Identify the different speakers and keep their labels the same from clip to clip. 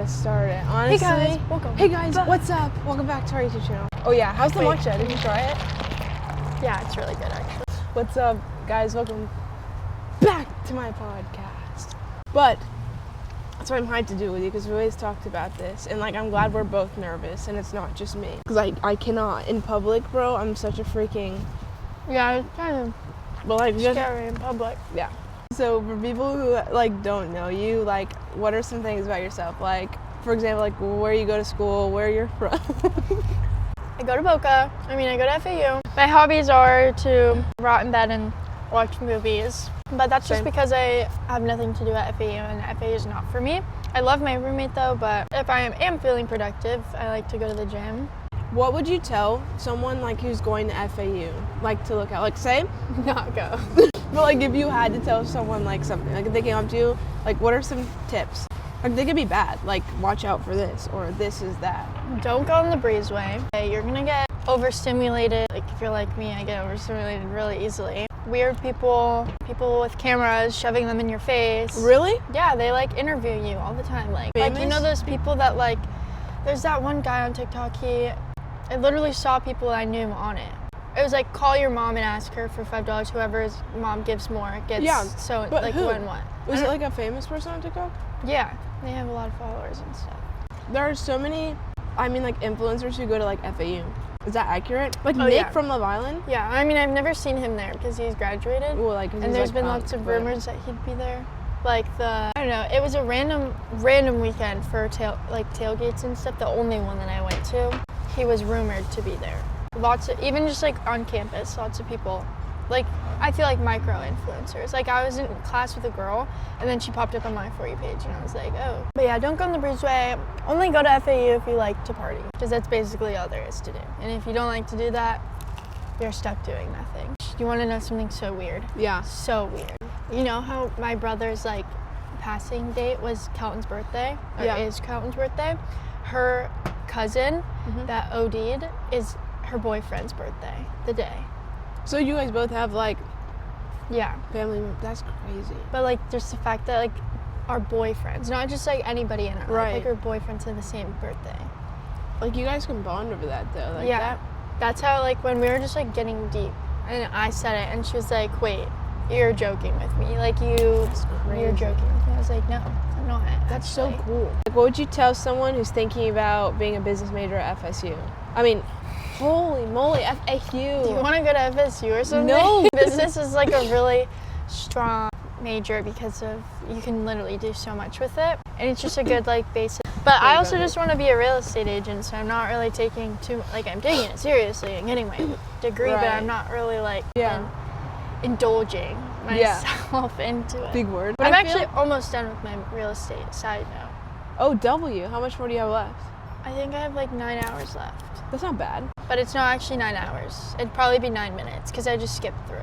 Speaker 1: to start it. Honestly.
Speaker 2: Hey guys, welcome.
Speaker 1: Hey guys, what's up? Welcome back to our YouTube channel. Oh yeah, how's the matcha? Did you try it?
Speaker 2: Yeah, it's really good actually.
Speaker 1: What's up, guys? Welcome back to my podcast. But that's what I'm hyped to do with you because we always talked about this, and like I'm glad we're both nervous and it's not just me. Because I cannot in public, bro. I'm such a freaking.
Speaker 2: Yeah, it's kind of scary in public.
Speaker 1: Yeah. So for people who like don't know you, like what are some things about yourself? Like for example, like where you go to school, where you're from.
Speaker 2: I go to Boca. I go to FAU. My hobbies are to rot in bed and watch movies. But that's just because I have nothing to do at FAU and FAU is not for me. I love my roommate though, but if I am feeling productive, I like to go to the gym.
Speaker 1: What would you tell someone like who's going to FAU, like to look at? Like say,
Speaker 2: Not go.
Speaker 1: but like if you had to tell someone like something, like if they came up to you, like what are some tips? Like they could be bad, like watch out for this or this is that.
Speaker 2: Don't go on the breezeway. You're gonna get overstimulated. Like if you're like me, I get overstimulated really easily. Weird people with cameras shoving them in your face.
Speaker 1: Really?
Speaker 2: Yeah, they like interview you all the time. Like you know those people that like, there's that one guy on TikTok, I literally saw people that I knew on it. It was like, call your mom and ask her for $5. Whoever's mom gives more gets so
Speaker 1: but
Speaker 2: like
Speaker 1: who?
Speaker 2: when what.
Speaker 1: Was it like a famous person on TikTok?
Speaker 2: Yeah, they have a lot of followers and stuff.
Speaker 1: There are so many, like influencers who go to like FAU. Is that accurate? Like
Speaker 2: Oh,
Speaker 1: Nick
Speaker 2: yeah.
Speaker 1: from Love Island?
Speaker 2: Yeah, I've never seen him there because he's graduated.
Speaker 1: Well, like,
Speaker 2: and there's been lots of rumors that he'd be there. Like I don't know, it was a random weekend for tailgates and stuff, the only one that I went to. He was rumored to be there. Even just like on campus, lots of people. Like, I feel like micro-influencers. Like, I was in class with a girl, and then she popped up on my For You page, and I was like, oh. But yeah, don't go on the breezeway. Only go to FAU if you like to party, because that's basically all there is to do. And if you don't like to do that, you're stuck doing nothing. You want to know something so weird?
Speaker 1: Yeah.
Speaker 2: So weird. You know how my brother's, like, passing date was Kelton's birthday? Or is Kelton's birthday? Her cousin that OD'd is her boyfriend's birthday, the day.
Speaker 1: So you guys both have like family. That's crazy.
Speaker 2: But like just the fact that like our boyfriends, not just like anybody in our life, like our boyfriends have the same birthday.
Speaker 1: Like you guys can bond over that though. Like
Speaker 2: That's how like when we were just like getting deep and I said it and she was like, wait, you're joking with me. Like you're joking with me. I was like, no, I'm not.
Speaker 1: That's so cool. Like what would you tell someone who's thinking about being a business major at FSU? Holy moly, FAU.
Speaker 2: Do you want to go to FSU or something?
Speaker 1: No.
Speaker 2: Business is like a really strong major because you can literally do so much with it. And it's just a good like basic. But I also just want to be a real estate agent, so I'm not really taking I'm taking it seriously and getting my degree, but I'm not really like indulging myself into it.
Speaker 1: Big word.
Speaker 2: But I'm actually almost done with my real estate side note.
Speaker 1: Oh, W. How much more do you have left?
Speaker 2: I think I have like 9 hours left.
Speaker 1: That's not bad.
Speaker 2: But it's not actually 9 hours. It'd probably be 9 minutes because I just skipped through.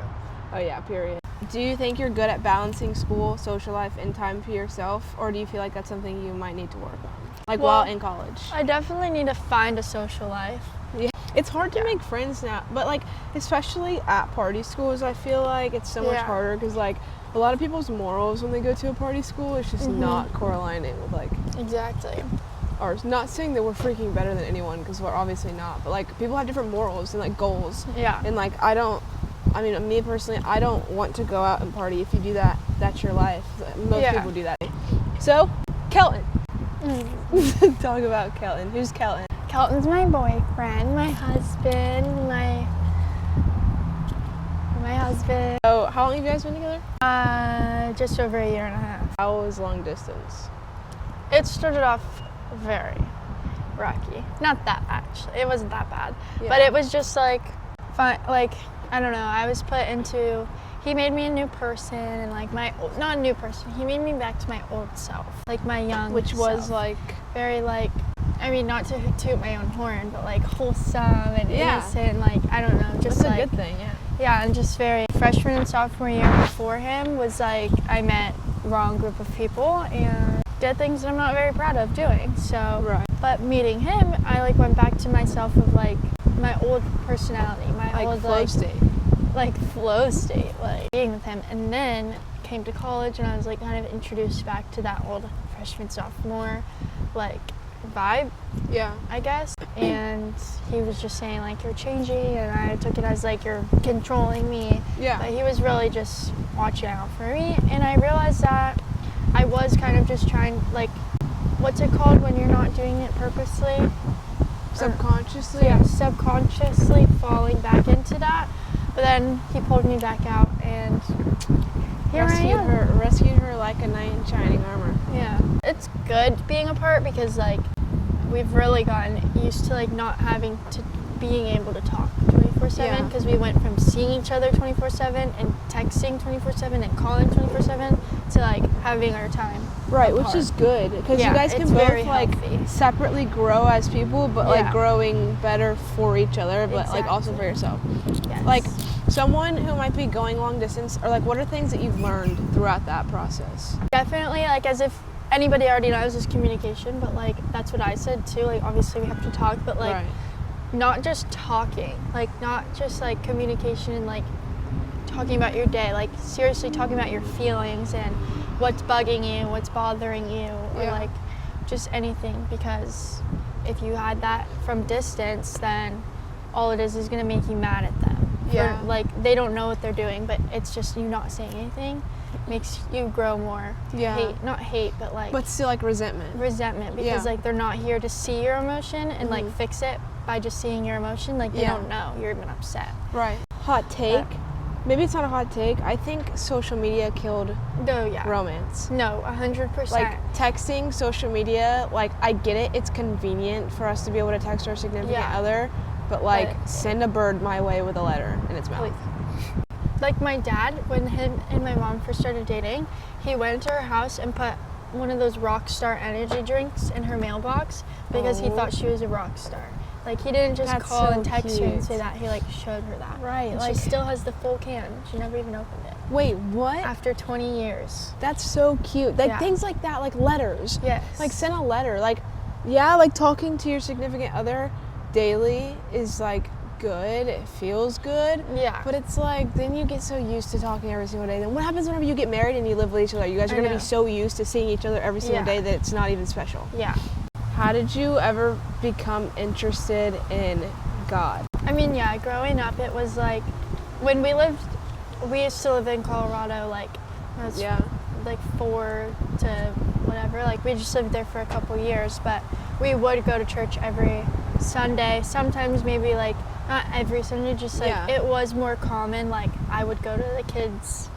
Speaker 1: Oh yeah, period. Do you think you're good at balancing school, social life, and time for yourself? Or do you feel like that's something you might need to work on? Like while in college?
Speaker 2: I definitely need to find a social life.
Speaker 1: Yeah. It's hard to make friends now, but like especially at party schools, I feel like it's so much harder because like a lot of people's morals when they go to a party school is just not correlating with like
Speaker 2: exactly
Speaker 1: ours. Not saying that we're freaking better than anyone because we're obviously not, but like people have different morals and like goals. Yeah. And like me personally, I don't want to go out and party. If you do that, that's your life. Most people do that. So, Kelton. Talk about Kelton. Who's Kelton?
Speaker 2: Kelton's my boyfriend, my husband, my husband.
Speaker 1: So, how long have you guys been together?
Speaker 2: Just over 1.5 years.
Speaker 1: How was long distance?
Speaker 2: It started off very rocky. Not that actually. It wasn't that bad. Yeah. But it was just like fun. Like I don't know. I was put into. He made me a new person and like not a new person. He made me back to my old self, like my young. Which was like very like. Not to toot my own horn, but like wholesome and innocent. Like I don't know. Just
Speaker 1: that's a good thing. Yeah.
Speaker 2: Yeah, and just very freshman and sophomore year before him was like I met wrong group of people and did things that I'm not very proud of doing. So, but meeting him, I like went back to myself of like my old personality, my old
Speaker 1: flow state,
Speaker 2: like being with him. And then came to college, and I was like kind of introduced back to that old freshman, sophomore like vibe, I guess. And he was just saying like, you're changing, and I took it as like, you're controlling me. But he was really just watching out for me, and I realized that I was kind of just trying, like, what's it called when you're not doing it purposely?
Speaker 1: Subconsciously?
Speaker 2: Subconsciously falling back into that. But then he pulled me back out, and here I am.
Speaker 1: Rescued her like a knight in shining armor.
Speaker 2: Yeah. It's good being apart because, like, we've really gotten used to, like, not having to being able to talk 24/7 because we went from seeing each other 24/7 and texting 24/7 and calling 24/7 to, like, having our time apart.
Speaker 1: Which is good because you guys can both, like, separately grow as people, but like growing better for each other, but like also for yourself. Like, someone who might be going long distance, or like, what are things that you've learned throughout that process?
Speaker 2: Definitely, like, as if anybody already knows, is communication, but like that's what I said too. Like, obviously we have to talk, but like not just talking, like not just like communication and like talking about your day, like seriously talking about your feelings and what's bugging you, what's bothering you, or like just anything. Because if you had that from distance, then all it is going to make you mad at them. Like, they don't know what they're doing, but it's just you not saying anything makes you grow more not hate, but like,
Speaker 1: but still like resentment
Speaker 2: because like they're not here to see your emotion and like fix it by just seeing your emotion. Like, they don't know you're even upset.
Speaker 1: Hot take, maybe it's not a hot take, I think social media killed romance.
Speaker 2: 100%.
Speaker 1: Like, texting, social media, like, I get it, it's convenient for us to be able to text our significant other, but like, send a bird my way with a letter in its mouth.
Speaker 2: Like, my dad, when him and my mom first started dating, he went to her house and put one of those rock star energy drinks in her mailbox because he thought she was a rock star. Like, he didn't just call and text her and say that. He, like, showed her that. And like, she still has the full can. She never even opened it.
Speaker 1: Wait, what?
Speaker 2: After 20 years.
Speaker 1: That's so cute. Like, things like that, like letters.
Speaker 2: Yes.
Speaker 1: Like, send a letter. Like, like, talking to your significant other daily is, like, good. It feels good. But it's like, then you get so used to talking every single day. Then what happens whenever you get married and you live with each other? You guys are going to be so used to seeing each other every single day that it's not even special. How did you ever become interested in God?
Speaker 2: I mean, growing up, it was like, when we used to live in Colorado, like, I was like 4 to whatever, like, we just lived there for a couple years, but we would go to church every Sunday, sometimes maybe like, not every Sunday, just like, it was more common, like, I would go to the kids'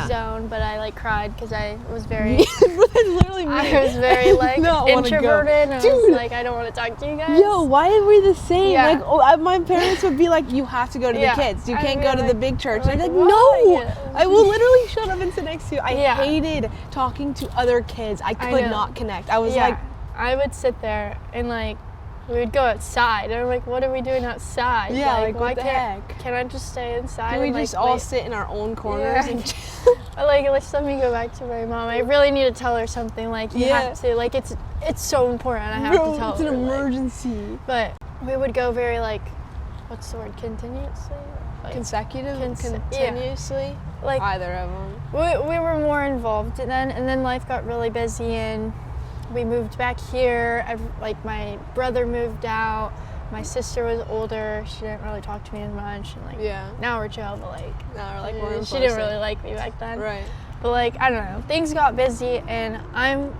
Speaker 2: zone, but I like cried because I was very
Speaker 1: literally me.
Speaker 2: I was very like introverted, and I was like, I don't want to talk to you guys.
Speaker 1: Why are we the same? Like, my parents would be like, you have to go to the kids, you can't go to the big church. And I'd be like, no, I will literally shut up and sit next to you. I hated talking to other kids. I could not connect. I was like,
Speaker 2: I would sit there and like, we would go outside, and I'm like, what are we doing outside?
Speaker 1: Like
Speaker 2: why
Speaker 1: what the heck?
Speaker 2: Can I just stay inside?
Speaker 1: Can we just all sit in our own corners and chill?
Speaker 2: Like, let's let me go back to my mom. I really need to tell her something. Like, you have to, like, it's so important. I have to tell her.
Speaker 1: It's an emergency.
Speaker 2: But we would go very, like, what's the word? Continuously?
Speaker 1: Like, continuously?
Speaker 2: Like,
Speaker 1: either of them.
Speaker 2: We were more involved then, and then life got really busy, and we moved back here. Like, my brother moved out. My sister was older. She didn't really talk to me as much. And like, now we're chill, but like,
Speaker 1: we're
Speaker 2: she didn't really like me back then. But like, I don't know. Things got busy, and I'm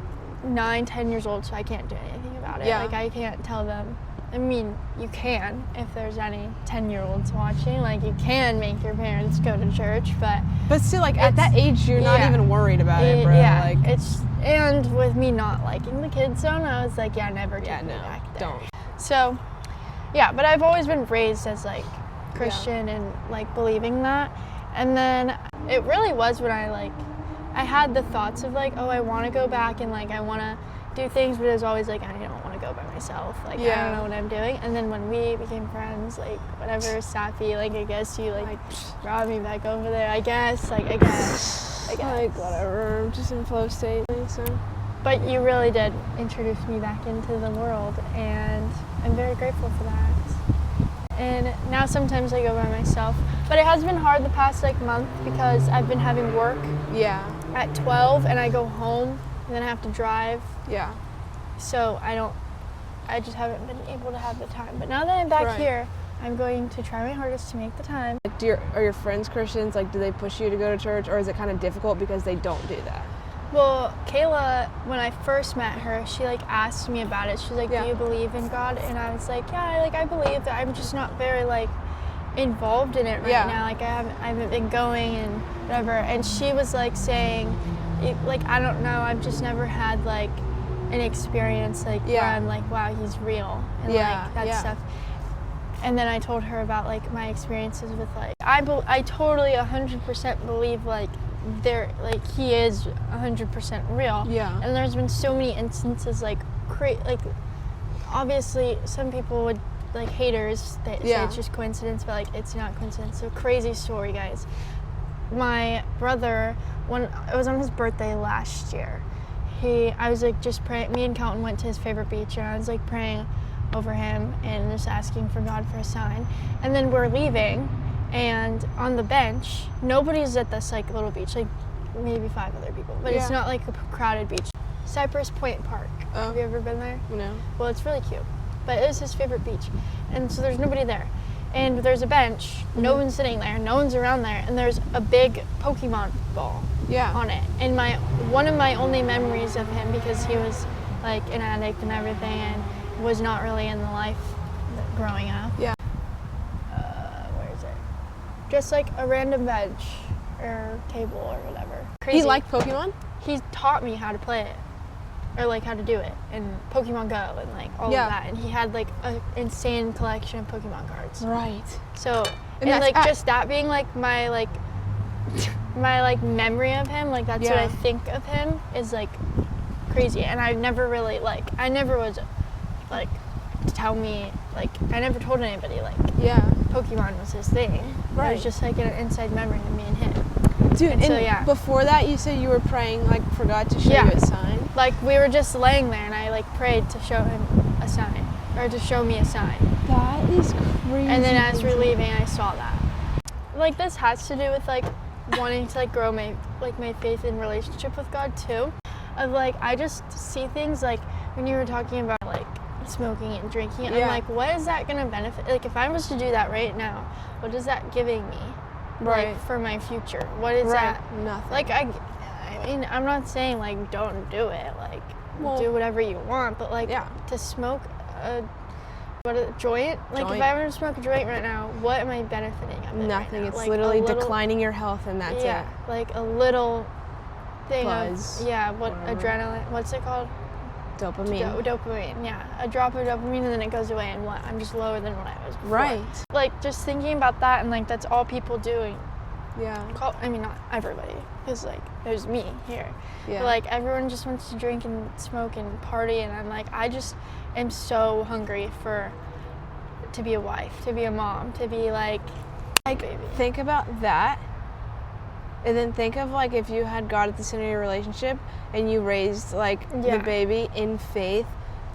Speaker 2: 9-10 years old, so I can't do anything about it. Like, I can't tell them. I mean, you can, if there's any 10-year-olds watching, like, you can make your parents go to church, but
Speaker 1: still, like, at that age, you're not even worried about it, bro. Like,
Speaker 2: and with me not liking the kids zone, I was like, never take me back there.
Speaker 1: Don't.
Speaker 2: So, but I've always been raised as, like, Christian and, like, believing that. And then it really was when I had the thoughts of, like, oh, I want to go back and, like, I want to do things, but it was always like, I don't want to go by myself. Like, I don't know what I'm doing. And then when we became friends, like, whatever, Sappy, like, I guess you, like brought me back over there, I guess. Like,
Speaker 1: Like, whatever, I'm just in flow state, so.
Speaker 2: But you really did introduce me back into the world, and I'm very grateful for that. And now sometimes I go by myself. But it has been hard the past like month because I've been having work at 12 and I go home and then I have to drive.
Speaker 1: Yeah.
Speaker 2: So I just haven't been able to have the time. But now that I'm back here, I'm going to try my hardest to make the time.
Speaker 1: Are your friends Christians? Like, do they push you to go to church, or is it kind of difficult because they don't do that?
Speaker 2: Well, Kayla, when I first met her, she like asked me about it. She's like, do you believe in God? And I was like, yeah, I believe that. I'm just not very like involved in it right now. Like I haven't been going and whatever. And she was like saying, I don't know, I've just never had like an experience like where I'm like, wow, he's real and like that stuff. And then I told her about like my experiences with like I totally 100% believe like he is 100% real. Yeah. And there's been so many instances like obviously some people would like haters say it's just coincidence, but like it's not coincidence. So crazy story, guys. My brother, when it was on his birthday last year, I was like just praying. Me and Calton went to his favorite beach, and I was like praying over him and just asking for God for a sign. And then we're leaving, and on the bench, nobody's at this like little beach, like maybe 5 other people, but it's not like a crowded beach. Cypress Point Park. Have you ever been there? No. Well, it's really cute, but it was his favorite beach, and so there's nobody there. And there's a bench, no one's sitting there, no one's around there, and there's a big Pokemon ball on it. And one of my only memories of him, because he was like an addict and everything and was not really in the life growing up. Yeah. Where is it? Just like a random bench or table or whatever. Crazy.
Speaker 1: He liked Pokemon?
Speaker 2: He taught me how to play it. Or like how to do it, and Pokemon Go, and like all of that, and he had like an insane collection of Pokemon cards. Right. So and like just that being like my memory of him, like that's what I think of him is like crazy. And I never really I never was like tell me like I never told anybody like Pokemon was his thing. Right. It was just like an inside memory of me and him.
Speaker 1: Dude, and so, before that you said you were praying like for God to show you a sign?
Speaker 2: Like we were just laying there and I like prayed to show him a sign, or to show me a sign.
Speaker 1: That is crazy.
Speaker 2: And then as we're leaving, I saw that. Like this has to do with like wanting to like grow my faith and relationship with God too. Of like I just see things like when you were talking about like smoking and drinking, I'm like, what is that gonna benefit? Like if I was to do that right now, what is that giving me? Right. Like for my future, what is that?
Speaker 1: Nothing.
Speaker 2: Like I mean, I'm not saying like don't do it, like do whatever you want, but like to smoke a joint, like if I were to smoke a joint right now, what am I benefiting of it?
Speaker 1: Nothing.
Speaker 2: Right now?
Speaker 1: It's
Speaker 2: like
Speaker 1: literally declining your health, and that's it.
Speaker 2: Like a little thing
Speaker 1: Buzz,
Speaker 2: of adrenaline. What's it called?
Speaker 1: Dopamine.
Speaker 2: Dopamine. Yeah, a drop of dopamine, and then it goes away, and I'm just lower than what I was before.
Speaker 1: Right.
Speaker 2: Like just thinking about that, and like that's all people doing.
Speaker 1: Yeah.
Speaker 2: I mean, not everybody, because like there's me here. Yeah. But like everyone just wants to drink and smoke and party, and I'm like, I just am so hungry to be a wife, to be a mom, to be like baby.
Speaker 1: Think about that, and then think of like if you had God at the center of your relationship, and you raised like the baby in faith,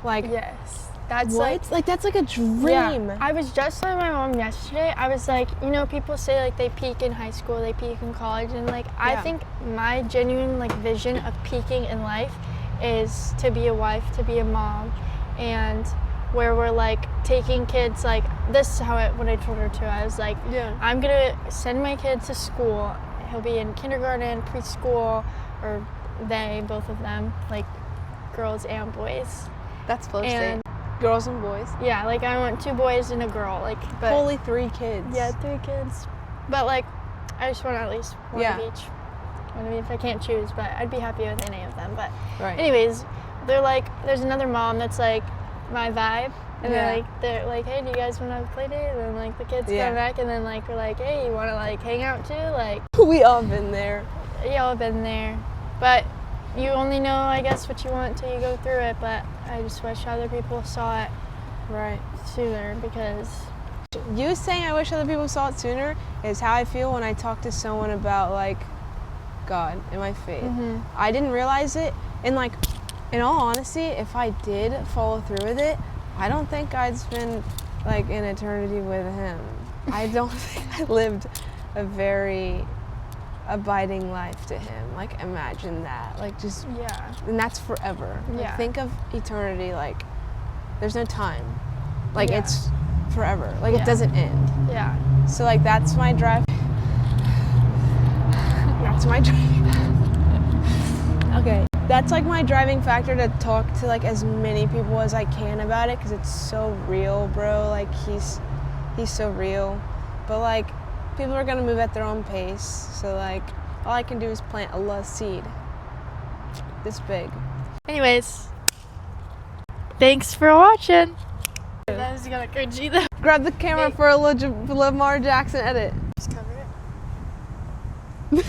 Speaker 1: like that's that's like a dream.
Speaker 2: Yeah. I was just telling my mom yesterday, I was like, you know, people say like they peak in high school, they peak in college, and like I think my genuine like vision of peaking in life is to be a wife, to be a mom, and where we're like taking kids, like this is what I told her too. I was like, I'm gonna send my kid to school. He'll be in kindergarten, preschool, or both of them, like girls and boys.
Speaker 1: That's close. Girls and boys.
Speaker 2: Yeah, like I want 2 boys and a girl. Like, but
Speaker 1: holy 3 kids.
Speaker 2: Yeah, 3 kids. But like, I just want at least one of each. I mean, if I can't choose, but I'd be happy with any of them. But anyways, they're like, there's another mom that's like my vibe, and they're like, hey, do you guys want to have a play date? And then like the kids come back, and then like we're like, hey, you want to like hang out too? Like
Speaker 1: we all been there.
Speaker 2: Y'all been there, but you only know, I guess, what you want till you go through it. But I just wish other people saw it sooner, because
Speaker 1: you saying I wish other people saw it sooner is how I feel when I talk to someone about like God and my faith. I didn't realize it, and like in all honesty, if I did follow through with it, I don't think God's been like in eternity with him. I don't think I lived a very abiding life to him. Like, imagine that. Like, just, and that's forever. Like, think of eternity, like, there's no time. Like, it's forever. Like, it doesn't end.
Speaker 2: Yeah.
Speaker 1: So, like, that's my drive. That's my drive. Okay. That's, like, my driving factor to talk to, like, as many people as I can about it, because it's so real, bro. Like, he's so real. But, like, people are going to move at their own pace. So, like, all I can do is plant a love seed this big.
Speaker 2: Anyways, thanks for watching. That was gonna go G though.
Speaker 1: Grab the camera for a Lamar Jackson edit.
Speaker 2: Just cover it.